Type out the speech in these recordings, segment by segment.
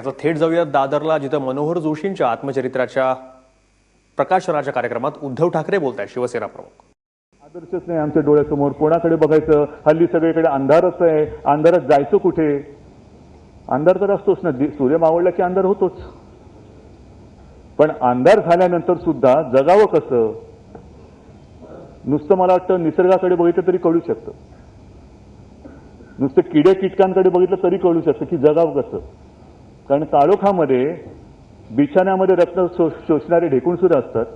त्याचं थेट जाऊयात दादरला, जिथं मनोहर जोशींच्या आत्मचरित्राच्या प्रकाशनाच्या कार्यक्रमात उद्धव ठाकरे बोलतायत. शिवसेना प्रमुख. आदर्शच नाही आमच्या डोळ्यासमोर, कोणाकडे बघायचं? हल्ली सगळीकडे अंधारच आहे. अंधारात जायचं कुठे? अंधार तर असतोच ना, सूर्य मावळला की अंधार होतोच. पण अंधार झाल्यानंतर सुद्धा जगावं कसं? नुसतं मला वाटतं निसर्गाकडे बघितलं तरी कळू शकतं, नुसतं किडे कीटकांकडे बघितलं तरी कळू शकतं की जगावं कसं. कारण काळोखामध्ये बिछाण्यामध्ये रक्त शोषणारे ढेकूण सुद्धा असतात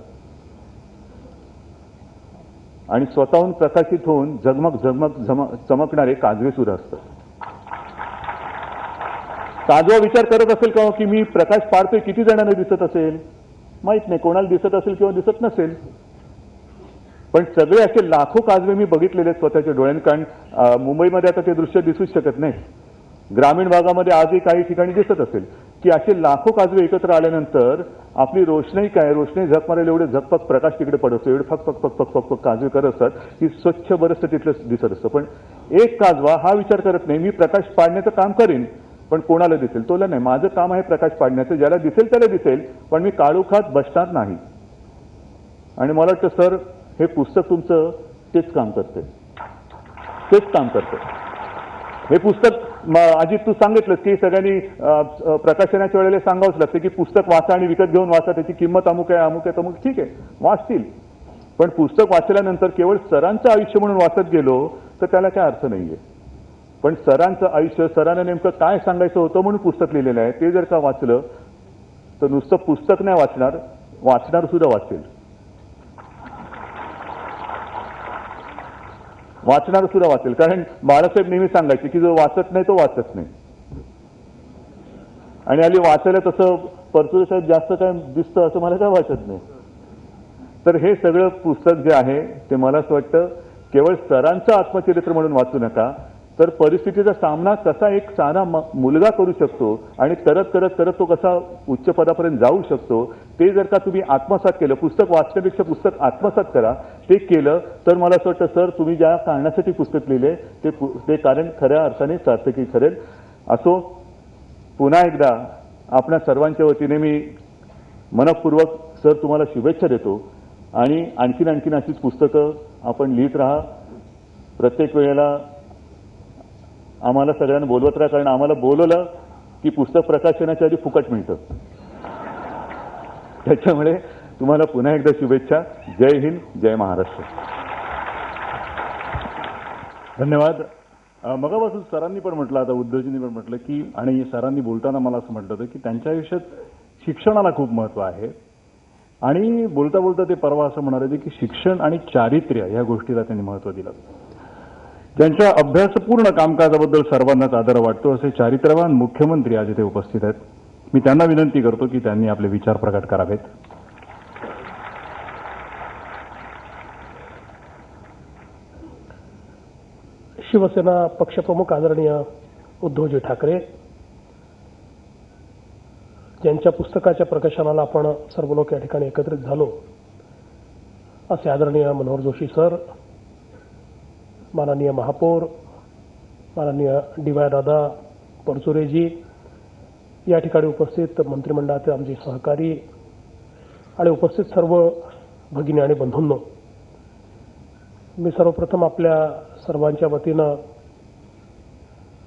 आणि स्वतःहून प्रकाशित होऊन झगमग झगमग चमकणारे काजवे सुद्धा असतात. काजवा विचार करत असेल का की मी प्रकाश पाडतोय, किती जणांना दिसत असेल? माहित नाही, कोणाला दिसत असेल किंवा दिसत नसेल. पण सगळे असे लाखो काजवे मी बघितलेले स्वतःच्या डोळ्यांनी. कारण मुंबईमध्ये आता ते दृश्य दिसूच शकत नाही. ग्रामीण भागामध्ये आजही काही ठिकाणी दिसत असेल की असे लाखो काजवे एकत्र आल्यानंतर आपली रोषणाई काय, रोषणाई झक मारायला एवढे झकपक प्रकाश तिकडे पडत असतो, एवढे फक फक फक फक फक फक काजवे करत असतात की स्वच्छ बरंचसं तिथलं दिसत असतं. पण एक काजवा हा विचार करत नाही मी प्रकाश पाडण्याचं काम करीन, पण कोणाला दिसेल तोला नाही. माझं काम आहे प्रकाश पाडण्याचं, ज्याला दिसेल त्याला दिसेल, पण मी काळोखात बसणार नाही. आणि मला वाटतं सर, हे पुस्तक तुमचं तेच काम करते, तेच काम करते. हे पुस्तक अजित तू सांगितलंस की सगळ्यांनी प्रकाशनाच्या वेळेला सांगावंच लागतं की पुस्तक वाचा आणि विकत घेऊन वाचा, त्याची किंमत अमुक आहे अमुक आहे तमुक. ठीक आहे, वाचतील, पण पुस्तक वाचल्यानंतर केवळ सरांचं आयुष्य म्हणून वाचत गेलो तर त्याला काय अर्थ नाहीये. पण सरांचं आयुष्य, सरांना नेमकं काय सांगायचं होतं म्हणून पुस्तक लिहिलेलं आहे, ते जर का वाचलं तर नुसतं पुस्तक नाही वाचणार, वाचणार सुद्धा वाचेल, वाचणार सुद्धा वाचेल. कारण बाळासाहेब नेहमी सांगायचे की जो वाचत नाही तो वाचत नाही. आणि आली वाचायला तसं परचुरे साहेब जास्त काय दिसतं असं मला काय वाटत नाही. तर हे सगळं पुस्तक जे आहे ते मला असं वाटतं केवळ सरांचं आत्मचरित्र म्हणून वाचू नका, तर परिस्थितीचा सामना कसा एक साधा मुलगा करू शकतो आणि करत करत करत तो कसा उच्च पदापर्यंत जाऊ शकतो, ते जर का तुम्ही आत्मसात केलं, पुस्तक वाचण्यापेक्षा पुस्तक आत्मसात करा, ते केलं तर मला असं वाटतं सर, तुम्ही ज्या कारणासाठी पुस्तक लिहिले ते कारण खऱ्या अर्थाने सार्थकी ठरेल. असो, पुन्हा एकदा आपल्या सर्वांच्या वतीने मी मनपूर्वक सर तुम्हाला शुभेच्छा देतो. आणि आणखीन अशीच पुस्तकं आपण लिहित राहा. प्रत्येक वेळेला आम्हाला सगळ्यांना बोलवत राहा, कारण आम्हाला बोलवलं की पुस्तक प्रकाशनाच्या आधी फुकट मिळतं. त्याच्यामुळे तुम्हाला पुन्हा एकदा शुभेच्छा. जय हिंद, जय महाराष्ट्र. धन्यवाद. मगापासून सरांनी पण म्हटलं, आता उद्धवजींनी पण म्हटलं की, आणि सरांनी बोलताना मला असं म्हटलं होतं की त्यांच्या आयुष्यात शिक्षणाला खूप महत्त्व आहे. आणि बोलता बोलता ते परवा असं म्हणाले होते की शिक्षण आणि चारित्र्य या गोष्टीला त्यांनी महत्त्व दिलं. त्यांच्या अभ्यासपूर्ण कामकाजाबद्दल सर्वांनाच आदर वाटतो, असे चारित्र्यवान मुख्यमंत्री आज इथे उपस्थित आहेत. मी त्यांना विनंती करतो की त्यांनी आपले विचार प्रकट करावेत. शिवसेना पक्षप्रमुख आदरणीय उद्धवजी ठाकरे, ज्यांच्या पुस्तकाच्या प्रकाशनाला आपण सर्व लोक या ठिकाणी एकत्रित झालो, असे आदरणीय मनोहर जोशी सर, माननीय महापौर, माननीय DY दादा परचुरेजी, या ठिकाणी उपस्थित मंत्रिमंडळाचे आमचे सहकारी आणि उपस्थित सर्व भगिनी आणि बंधूंनो, मी सर्वप्रथम आपल्या सर्वांच्या वतीनं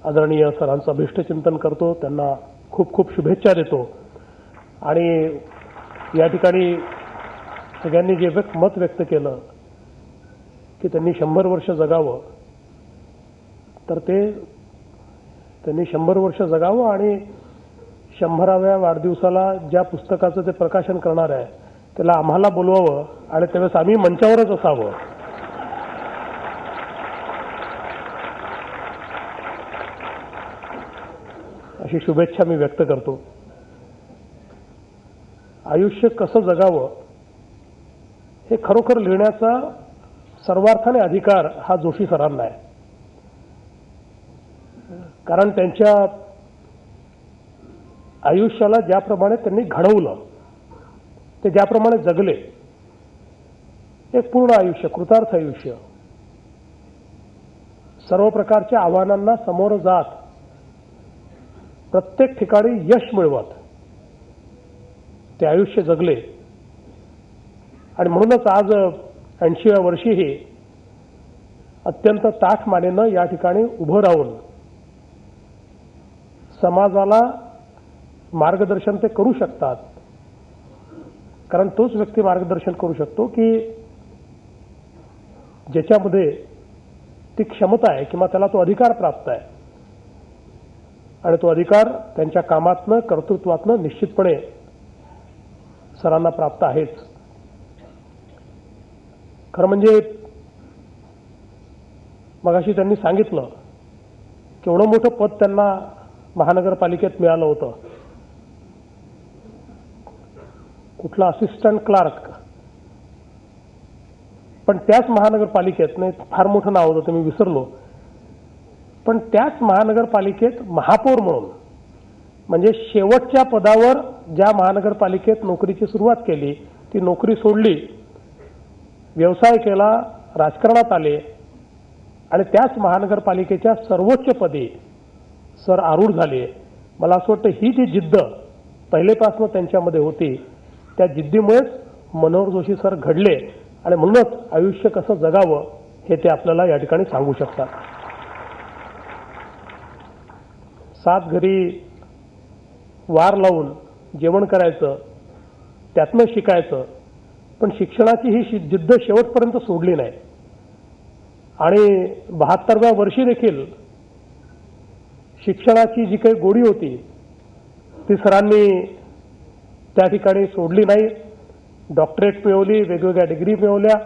आदरणीय सरांचं अभिष्टचिंतन करतो, त्यांना खूप खूप शुभेच्छा देतो. आणि या ठिकाणी सगळ्यांनी जे मत व्यक्त केलं की त्यांनी 100 वर्ष जगावं, तर त्यांनी 100 वर्ष जगावं आणि 100व्या वाढदिवसाला ज्या पुस्तकाचं ते प्रकाशन करणार आहे त्याला आम्हाला बोलवावं आणि त्यावेळेस आम्ही मंचावरच असावं. अशी शुभेच्छा मी व्यक्त करतो. आयुष्य कसं जगावं हे खरोखर लिहिण्याचा सर्वार्थाने अधिकार हा जोशी सरांना आहे. कारण त्यांच्या आयुष्याला ज्याप्रमाणे त्यांनी घडवलं, ते ज्याप्रमाणे जगले, एक पूर्ण आयुष्य, कृतार्थ आयुष्य, सर्व प्रकारच्या आव्हानांना समोर जात प्रत्येक ठिकाणी यश मिळवत ते आयुष्य जगले आणि म्हणूनच आज 80व्या वर्षीही अत्यंत ताठ मानेनं या ठिकाणी उभं राहून समाजाला मार्गदर्शन ते करू शकतात. कारण तोच व्यक्ती मार्गदर्शन करू शकतो की ज्याच्यामध्ये ती क्षमता आहे किंवा त्याला तो अधिकार प्राप्त आहे आणि तो अधिकार त्यांच्या कामातनं कर्तृत्वातनं निश्चितपणे सरांना प्राप्त आहेच. खरं म्हणजे मगाशी त्यांनी सांगितलं की एवढं मोठं पद त्यांना महानगरपालिकेत मिळालं होतं. कुठला असिस्टंट क्लार्क, पण त्याच महानगरपालिकेत नाही, फार मोठं नाव होतं ते मी विसरलो, पण त्याच महानगरपालिकेत महापौर म्हणून म्हणजे शेवटच्या पदावर ज्या महानगरपालिकेत नोकरीची सुरुवात केली ती नोकरी सोडली, व्यवसाय केला, राजकारणात आले आणि त्याच महानगरपालिकेच्या सर्वोच्च पदी सर आरूढ झाले. मला असं वाटतं ही जी जिद्द पहिलेपासून त्यांच्यामध्ये होती त्या जिद्दीमुळेच मनोहर जोशी सर घडले आणि म्हणूनच आयुष्य कसं जगावं हे ते आपल्याला या ठिकाणी सांगू शकतात. 7 घरी वार लावून जेवण करायचं, त्यातनं शिकायचं, पण शिक्षणाची ही जिद्द शेवटपर्यंत सोडली नाही आणि 72व्या वर्षी देखील शिक्षणाची जी काही गोडी होती ती सरांनी त्या ठिकाणी सोडली नाही. डॉक्टरेट मिळवली, वेगवेगळ्या डिग्री मिळवल्या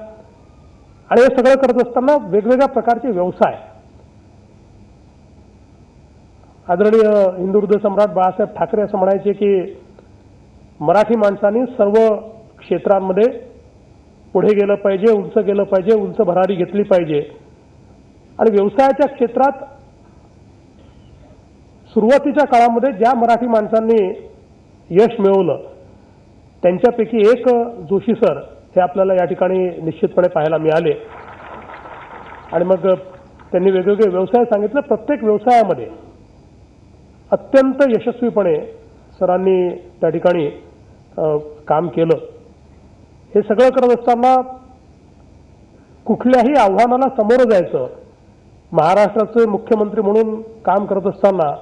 आणि हे सगळं करत असताना वेगवेगळ्या प्रकारचे व्यवसाय. आदरणीय हिंदू हृदय सम्राट बाळासाहेब ठाकरे असं म्हणायचे की मराठी माणसांनी सर्व क्षेत्रांमध्ये पुढे गेलं पाहिजे, उंच गेलं पाहिजे, उंच भरारी घेतली पाहिजे आणि व्यवसायाच्या क्षेत्रात सुरुवातीच्या काळामध्ये ज्या मराठी माणसांनी यश मिळवलं त्यांच्यापैकी एक जोशी सर हे आपल्याला या ठिकाणी निश्चितपणे पाहायला मिळाले. आणि मग त्यांनी वेगवेगळे व्यवसाय सांगितले. प्रत्येक व्यवसायामध्ये अत्यंत यशस्वीपणे सरांनी त्या ठिकाणी काम केलं. हे सगळं करत असताना कुठल्याही आव्हानाला सामोरं जायचं. महाराष्ट्राचे मुख्यमंत्री म्हणून काम करत असताना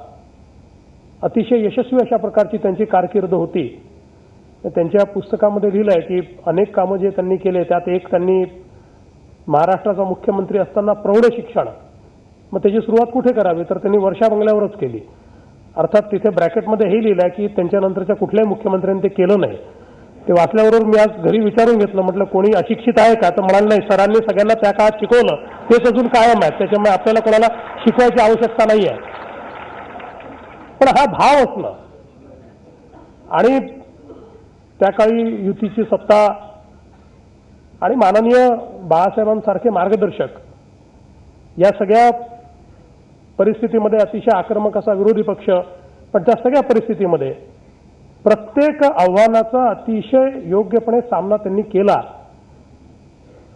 अतिशय यशस्वी अशा प्रकारची त्यांची कारकीर्द होती. त्यांच्या पुस्तकामध्ये लिहिलं आहे की अनेक कामं जे त्यांनी केले त्यात एक त्यांनी महाराष्ट्राचा मुख्यमंत्री असताना प्रौढ शिक्षण, मग त्याची सुरुवात कुठे करावी तर त्यांनी वर्षा बंगल्यावरच केली. अर्थात तिथे ब्रॅकेटमध्ये हे लिहिलं आहे की त्यांच्यानंतरच्या कुठल्याही मुख्यमंत्र्यांनी ते केलं नाही. ते वाचल्याबरोबर मी आज घरी विचारून घेतलं, म्हटलं कोणी अशिक्षित आहे का, तर म्हणाल नाही, सरांनी सगळ्यांना त्या काळात शिकवलं तेच अजून कायम आहे, त्याच्यामुळे आपल्याला कोणाला शिकवायची आवश्यकता नाही आहे. पण हा भाव असणं आणि त्या काळी युतीची सत्ता आणि माननीय बाळासाहेबांसारखे मार्गदर्शक या सगळ्या परिस्थितीमध्ये अतिशय आक्रमक असा विरोधी पक्ष, पण त्या सगळ्या परिस्थितीमध्ये प्रत्येक आव्हानाचा अतिशय योग्यपणे सामना त्यांनी केला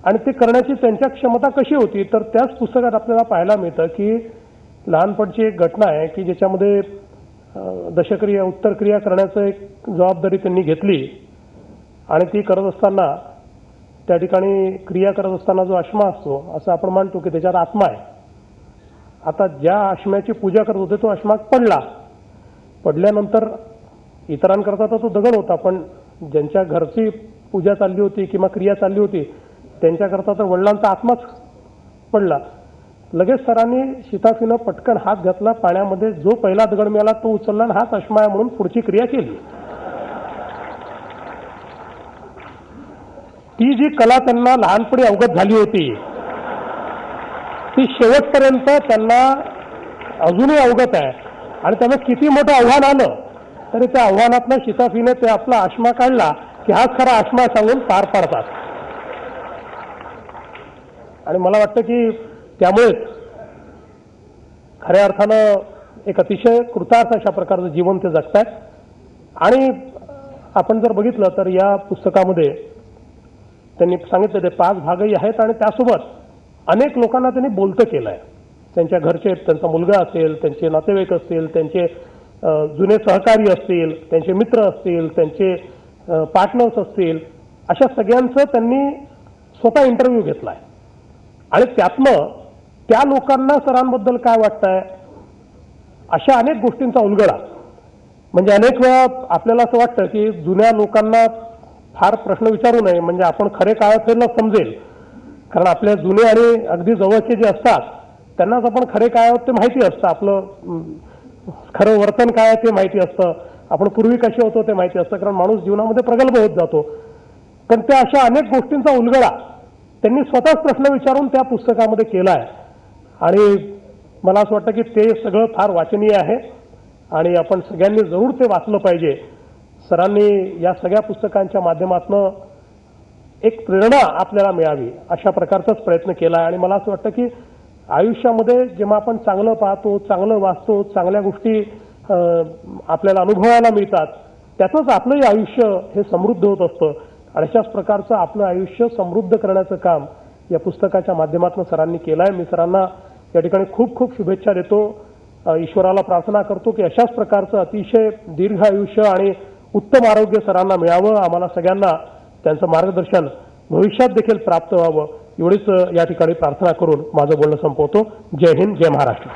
आणि ते करण्याची त्यांच्या क्षमता कशी होती तर त्याच पुस्तकात आपल्याला पाहायला मिळतं की लहानपणची एक घटना आहे की ज्याच्यामध्ये दशक्रिया उत्तरक्रिया करण्याचं एक जबाबदारी त्यांनी घेतली आणि ती करत असताना त्या ठिकाणी क्रिया करत असताना जो आश्मा असतो असं आपण मानतो की त्याच्यात आत्मा आहे. आता ज्या आश्म्याची पूजा करत होते तो आश्मा पडल्यानंतर इतरांकरता तर तो दगड होता, पण ज्यांच्या घरची पूजा चालली होती किंवा क्रिया चालली होती त्यांच्याकरता तर वडिलांचा आत्माच पडला. लगेच सरांनी शिताफीनं पटकन हात घातला पाण्यामध्ये, जो पहिला दगड मिळाला तो उचलला आणि हाच आश्मा आहे म्हणून पुढची क्रिया केली. ती जी कला त्यांना लहानपणी अवगत झाली होती ती शेवटपर्यंत त्यांना अजूनही अवगत आहे आणि त्यामुळे किती मोठं आव्हान आलं तरी त्या आव्हानातनं शिताफीने ते आपला आश्मा काढला की हाच खरा आश्मा सांगून पार पाडतात. आणि मला वाटतं की त्यामुळेच खऱ्या अर्थानं एक अतिशय कृतार्थ अशा प्रकारचं जीवन ते जगतात. आणि आपण जर बघितलं तर या पुस्तकामध्ये त्यांनी सांगितलं ते 5 भागही आहेत आणि त्यासोबत अनेक लोकांना त्यांनी बोलतं केलं आहे. त्यांच्या घरचे, त्यांचा मुलगा असेल, त्यांचे नातेवाईक असतील, त्यांचे जुने सहकारी असतील, त्यांचे मित्र असतील, त्यांचे पार्टनर्स असतील, अशा सगळ्यांचं त्यांनी स्वतः इंटरव्ह्यू घेतलाय आणि त्यातनं त्या लोकांना सरांबद्दल काय वाटतंय अशा अनेक गोष्टींचा उलगडा. म्हणजे अनेक वेळा आपल्याला असं वाटतं की जुन्या लोकांना फार प्रश्न विचारू नये, म्हणजे आपण खरे काय असेल समजेल. कारण आपल्या जुने आणि अगदी जवळचे जे असतात त्यांनाच आपण खरे काय आहोत ते माहिती असतं, आपलं खरं वर्तन काय आहे ते माहिती असतं, आपण पूर्वी कसे होतो ते माहिती असतं, कारण माणूस जीवनामध्ये प्रगल्भ होत जातो. पण त्या अशा अनेक गोष्टींचा उलगडा त्यांनी स्वतःच प्रश्न विचारून त्या पुस्तकामध्ये केला आहे आणि मला असं वाटतं की ते सगळं फार वाचनीय आहे आणि आपण सगळ्यांनी जरूर ते वाचलं पाहिजे. सरांनी या सगळ्या पुस्तकांच्या माध्यमातून एक प्रेरणा आपल्याला मिळावी अशा प्रकारचाच प्रयत्न केला आहे आणि मला असं वाटतं की आयुष्यामध्ये जेव्हा आपण चांगलं पाहतो, चांगलं वाचतो, चांगल्या गोष्टी आपल्याला अनुभवायला मिळतात, त्यातच आपलंही आयुष्य हे समृद्ध होत असतं आणि अशाच प्रकारचं आपलं आयुष्य समृद्ध करण्याचं काम या पुस्तकाच्या माध्यमातून सरांनी केलं आहे. मी सरांना या ठिकाणी खूप खूप शुभेच्छा देतो. ईश्वराला प्रार्थना करतो की अशाच प्रकारचं अतिशय दीर्घ आयुष्य आणि उत्तम आरोग्य सरांना मिळावं, आम्हाला सगळ्यांना त्यांचं मार्गदर्शन भविष्यात देखील प्राप्त व्हावं एवढीच या ठिकाणी प्रार्थना करून माझं बोलणं संपवतो. जय हिंद, जय महाराष्ट्र.